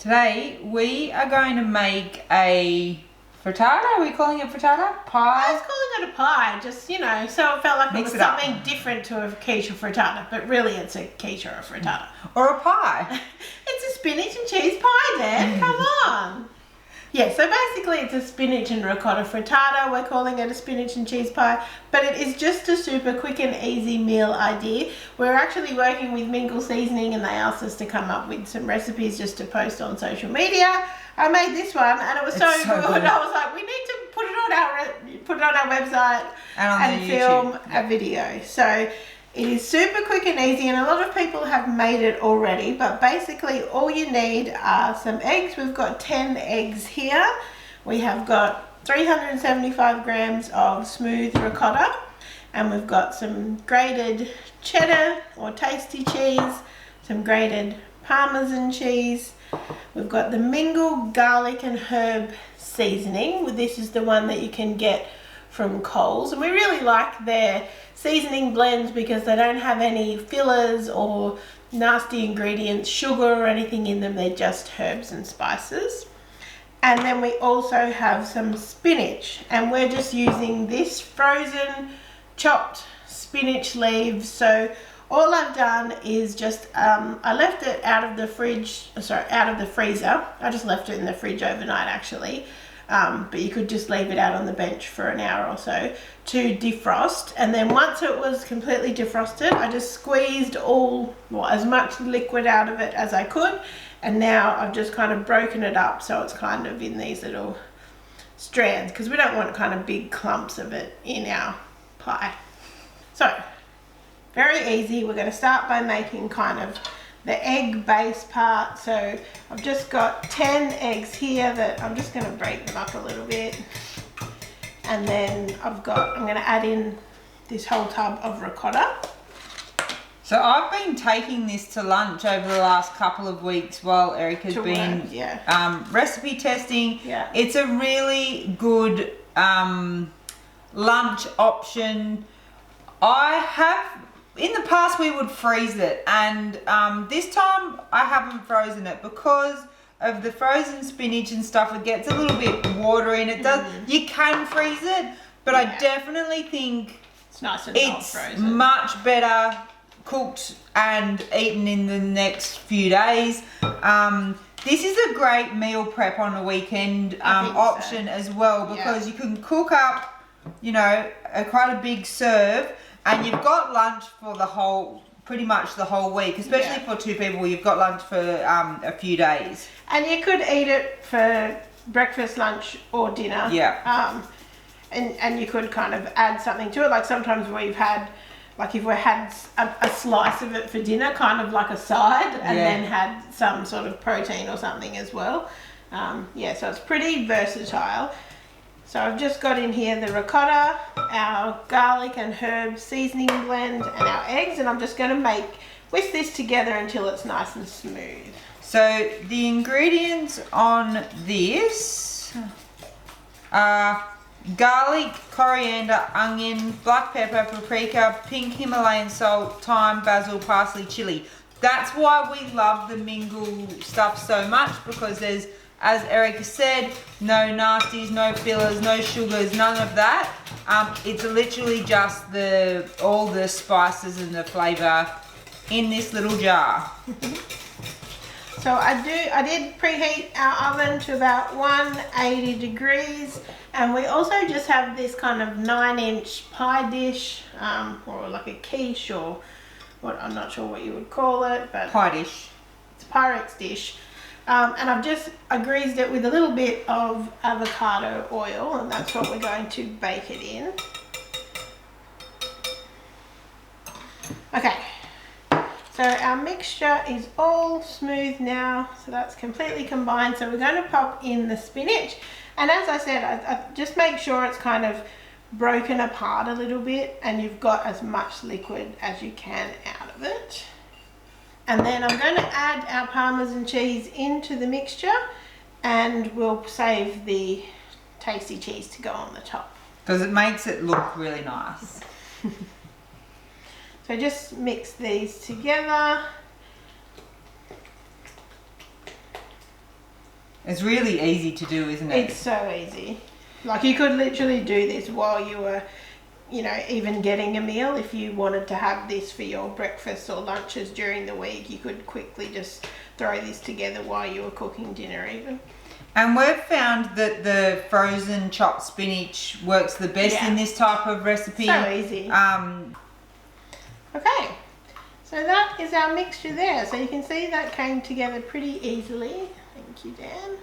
Today we are going to make a frittata. Are we calling it frittata? Pie? I was calling it a pie, just, you know, so it felt like it was something different to a quiche or frittata, but really it's a quiche or a frittata. Or a pie. It's a spinach and cheese pie, Dad. Come on. Yeah, so basically it's a spinach and ricotta frittata. We're calling it a spinach and cheese pie, but it is just a super quick and easy meal idea. We're actually working with Mingle Seasoning and they asked us to come up with some recipes just to post on social media. I made this one and it was so good. I was like, we need to put it on our website and film a video. So it is super quick and easy, and a lot of people have made it already, but basically all you need are some eggs. We've got 10 eggs here. We have got 375 grams of smooth ricotta, and we've got some grated cheddar or tasty cheese, some grated Parmesan cheese. We've got the Mingle garlic and herb seasoning. This is the one that you can get from Coles, and we really like their seasoning blends because they don't have any fillers or nasty ingredients, sugar or anything in them. They're just herbs and spices. And then we also have some spinach, and we're just using this frozen chopped spinach leaves. So all I've done is just I left it out of the freezer. I just left it in the fridge overnight actually. But you could just leave it out on the bench for an hour or so to defrost, and then once it was completely defrosted, I just squeezed as much liquid out of it as I could, and now I've just kind of broken it up so it's kind of in these little strands because we don't want kind of big clumps of it in our pie. So very easy. We're going to start by making kind of the egg base part. So I've just got 10 eggs here that I'm just going to break them up a little bit, and then I'm going to add in this whole tub of ricotta. So I've been taking this to lunch over the last couple of weeks while Erica's been recipe testing. Yeah. It's a really good lunch option. In the past we would freeze it, and this time I haven't frozen it because of the frozen spinach and stuff. It gets a little bit watery, and it does. You can freeze it, but I definitely think it's nice and not frozen. Much better cooked and eaten in the next few days. This is a great meal prep on a weekend option as well, because you can cook up, you know, quite a big serve. And you've got lunch for pretty much the whole week, especially for two people. You've got lunch for a few days. And you could eat it for breakfast, lunch, or dinner. Yeah. And you could kind of add something to it. Like sometimes we've had, like if we had a slice of it for dinner, kind of like a side, and then had some sort of protein or something as well. So it's pretty versatile. So I've just got in here the ricotta, our garlic and herb seasoning blend, and our eggs, and I'm just going to whisk this together until it's nice and smooth. So the ingredients on this are garlic, coriander, onion, black pepper, paprika, pink Himalayan salt, thyme, basil, parsley, chili. That's why we love the Mingle stuff so much, because there's, as Erica said, no nasties, no fillers, no sugars, none of that. It's literally just all the spices and the flavour in this little jar. So I did preheat our oven to about 180 degrees, and we also just have this kind of 9-inch pie dish, or like a quiche, or what, I'm not sure what you would call it, but pie dish. It's a Pyrex dish. And I greased it with a little bit of avocado oil, and that's what we're going to bake it in. Okay, so our mixture is all smooth now, so that's completely combined. So we're going to pop in the spinach, and as I said, I just make sure it's kind of broken apart a little bit and you've got as much liquid as you can out of it. And then I'm going to add our Parmesan cheese into the mixture, and we'll save the tasty cheese to go on the top. Because it makes it look really nice. So just mix these together. It's really easy to do, isn't it? It's so easy. Like you could literally do this while you were, you know, even getting a meal. If you wanted to have this for your breakfast or lunches during the week, you could quickly just throw this together while you were cooking dinner even. And we've found that the frozen chopped spinach works the best in this type of recipe. So easy. Okay, so that is our mixture there. So you can see that came together pretty easily. Thank you, Dan.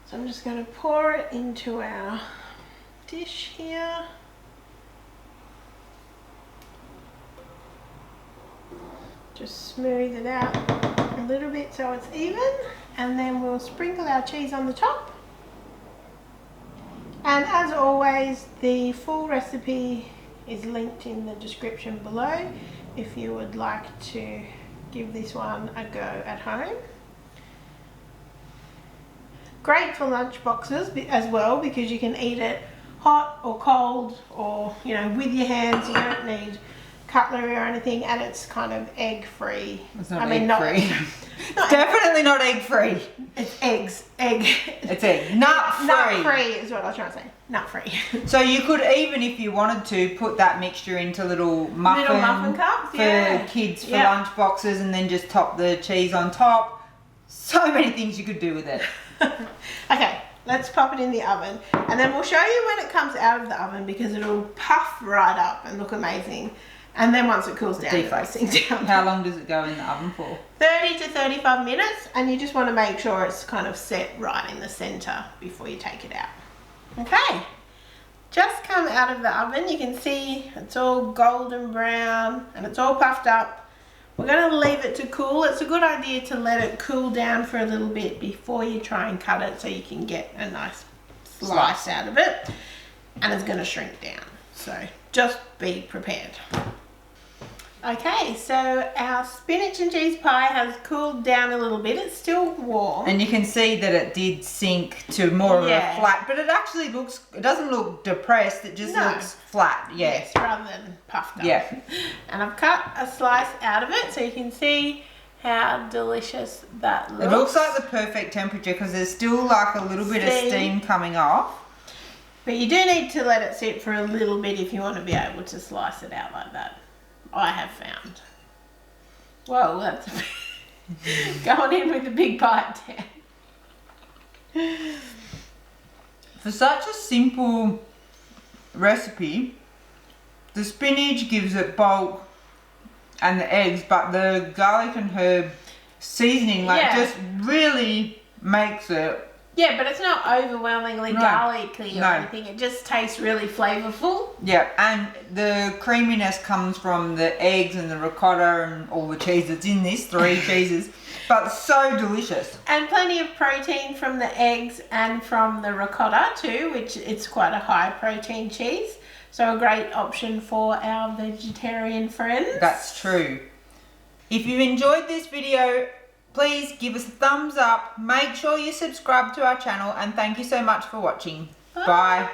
So I'm just going to pour it into our dish here. Just smooth it out a little bit so it's even, and then we'll sprinkle our cheese on the top. And as always, the full recipe is linked in the description below if you would like to give this one a go at home. Great for lunch boxes as well, because you can eat it hot or cold, or you know, with your hands. You don't need cutlery or anything, and it's kind of egg free. It's not egg free. Not definitely not egg free. It's egg. It's egg. Nut free. Nut free is what I was trying to say. Nut free. So you could even, if you wanted to, put that mixture into little muffin cups for kids for lunch boxes, and then just top the cheese on top. So many things you could do with it. Okay, let's pop it in the oven, and then we'll show you when it comes out of the oven, because it'll puff right up and look amazing. And then once it cools down, it'll sink down. How long does it go in the oven for? 30 to 35 minutes, and you just want to make sure it's kind of set right in the center before you take it out. Okay, just come out of the oven. You can see it's all golden brown and it's all puffed up. We're going to leave it to cool. It's a good idea to let it cool down for a little bit before you try and cut it, so you can get a nice slice out of it, and it's going to shrink down. So just be prepared. Okay, so our spinach and cheese pie has cooled down a little bit. It's still warm. And you can see that it did sink to more of a flat, but it actually looks, it doesn't look depressed, it just looks flat. Yes, rather than puffed up. Yeah. And I've cut a slice out of it so you can see how delicious that looks. It looks like the perfect temperature, because there's still like a little bit of steam coming off. But you do need to let it sit for a little bit if you want to be able to slice it out like that. I have found. Whoa, that's going in with a big bite there. For such a simple recipe, the spinach gives it bulk and the eggs, but the garlic and herb seasoning just really makes it. Yeah, but it's not overwhelmingly garlicky or anything. It just tastes really flavourful. Yeah, and the creaminess comes from the eggs and the ricotta and all the cheese that's in this, 3 cheeses. But so delicious. And plenty of protein from the eggs and from the ricotta too, which it's quite a high protein cheese. So a great option for our vegetarian friends. That's true. If you've enjoyed this video, please give us a thumbs up, make sure you subscribe to our channel, and thank you so much for watching. Bye.